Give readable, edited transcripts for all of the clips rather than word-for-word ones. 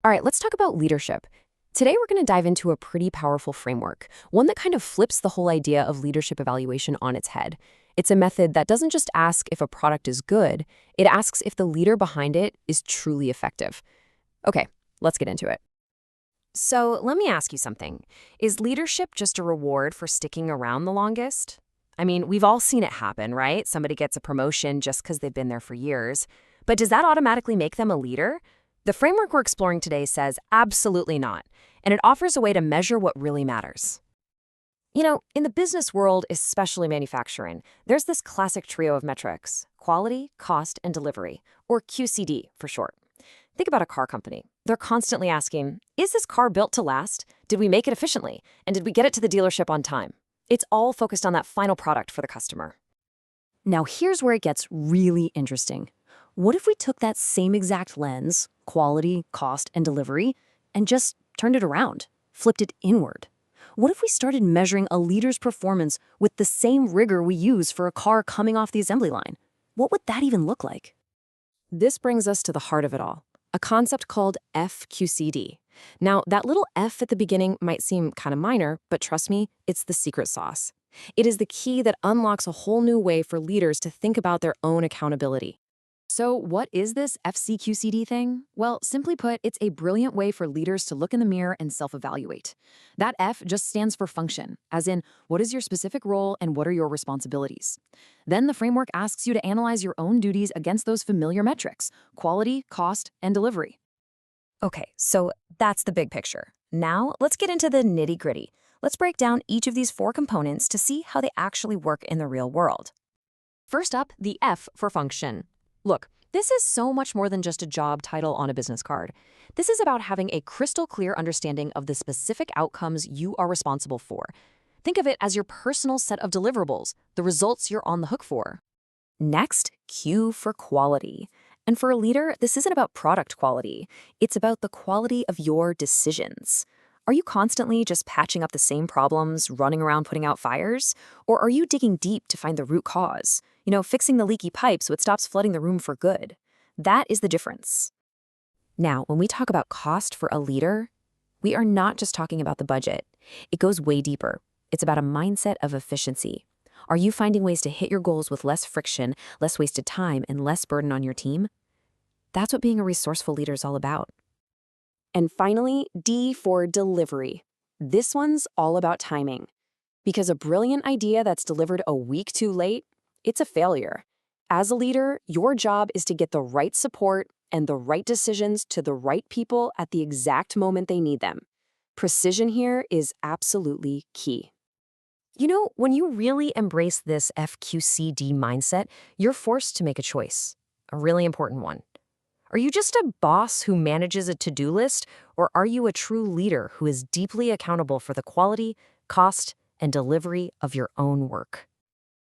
All right, let's talk about leadership. Today, we're going to dive into a pretty powerful framework, one that kind of flips the whole idea of leadership evaluation on its head. It's a method that doesn't just ask if a product is good, it asks if the leader behind it is truly effective. Okay, let's get into it. So, let me ask you something. Is leadership just a reward for sticking around the longest? I mean, we've all seen it happen, right? Somebody gets a promotion just because they've been there for years. But does that automatically make them a leader? The framework we're exploring today says absolutely not, and it offers a way to measure what really matters. You know, in the business world, especially manufacturing, there's this classic trio of metrics: quality, cost, and delivery, or QCD for short. Think about a car company. They're constantly asking, is this car built to last? Did we make it efficiently? And did we get it to the dealership on time? It's all focused on that final product for the customer. Now here's where it gets really interesting. What if we took that same exact lens, quality, cost, and delivery, and just turned it around, flipped it inward? What if we started measuring a leader's performance with the same rigor we use for a car coming off the assembly line? What would that even look like? This brings us to the heart of it all, a concept called FQCD. Now, that little F at the beginning might seem kind of minor, but trust me, it's the secret sauce. It is the key that unlocks a whole new way for leaders to think about their own accountability. So what is this FCQCD thing? Well, simply put, it's a brilliant way for leaders to look in the mirror and self-evaluate. That F just stands for function, as in, what is your specific role and what are your responsibilities? Then the framework asks you to analyze your own duties against those familiar metrics: quality, cost, and delivery. Okay, so that's the big picture. Now, let's get into the nitty-gritty. Let's break down each of these four components to see how they actually work in the real world. First up, the F for function. Look, this is so much more than just a job title on a business card. This is about having a crystal clear understanding of the specific outcomes you are responsible for. Think of it as your personal set of deliverables, the results you're on the hook for. Next, Q for quality. And for a leader, this isn't about product quality. It's about the quality of your decisions. Are you constantly just patching up the same problems, running around putting out fires? Or are you digging deep to find the root cause? You know, fixing the leaky pipe so it stops flooding the room for good. That is the difference. Now, when we talk about cost for a leader, we are not just talking about the budget. It goes way deeper. It's about a mindset of efficiency. Are you finding ways to hit your goals with less friction, less wasted time, and less burden on your team? That's what being a resourceful leader is all about. And finally, D for delivery. This one's all about timing. Because a brilliant idea that's delivered a week too late, it's a failure. As a leader, your job is to get the right support and the right decisions to the right people at the exact moment they need them. Precision here is absolutely key. You know, when you really embrace this FQCD mindset, you're forced to make a choice, a really important one. Are you just a boss who manages a to-do list, or are you a true leader who is deeply accountable for the quality, cost, and delivery of your own work?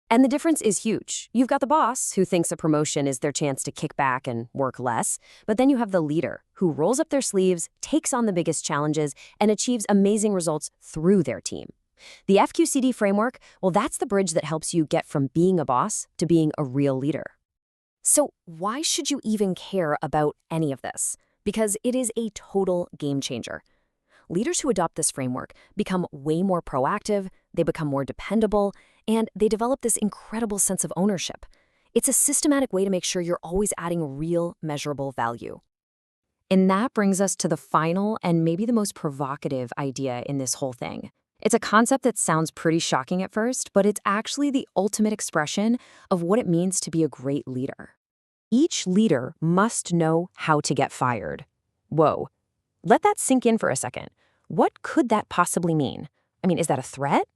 And the difference is huge. You've got the boss who thinks a promotion is their chance to kick back and work less, but then you have the leader who rolls up their sleeves, takes on the biggest challenges, and achieves amazing results through their team. The FQCD framework, well, that's the bridge that helps you get from being a boss to being a real leader. So why should you even care about any of this? Because it is a total game changer. Leaders who adopt this framework become way more proactive, they become more dependable, and they develop this incredible sense of ownership. It's a systematic way to make sure you're always adding real, measurable value. And that brings us to the final and maybe the most provocative idea in this whole thing. It's a concept that sounds pretty shocking at first, but it's actually the ultimate expression of what it means to be a great leader. Each leader must know how to get fired. Whoa. Let that sink in for a second. What could that possibly mean? I mean, is that a threat?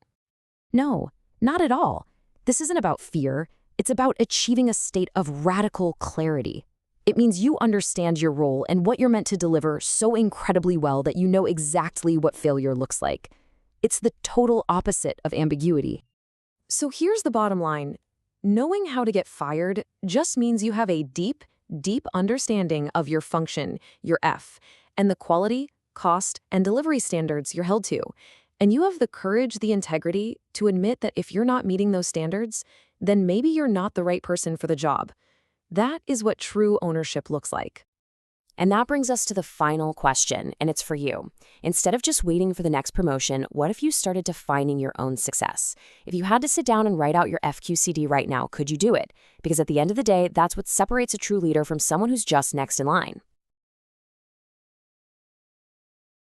No, not at all. This isn't about fear. It's about achieving a state of radical clarity. It means you understand your role and what you're meant to deliver so incredibly well that you know exactly what failure looks like. It's the total opposite of ambiguity. So here's the bottom line. Knowing how to get fired just means you have a deep, deep understanding of your function, your F, and the quality, cost, and delivery standards you're held to. And you have the courage, the integrity to admit that if you're not meeting those standards, then maybe you're not the right person for the job. That is what true ownership looks like. And that brings us to the final question, and it's for you. Instead of just waiting for the next promotion, what if you started defining your own success? If you had to sit down and write out your FQCD right now, could you do it? Because at the end of the day, that's what separates a true leader from someone who's just next in line.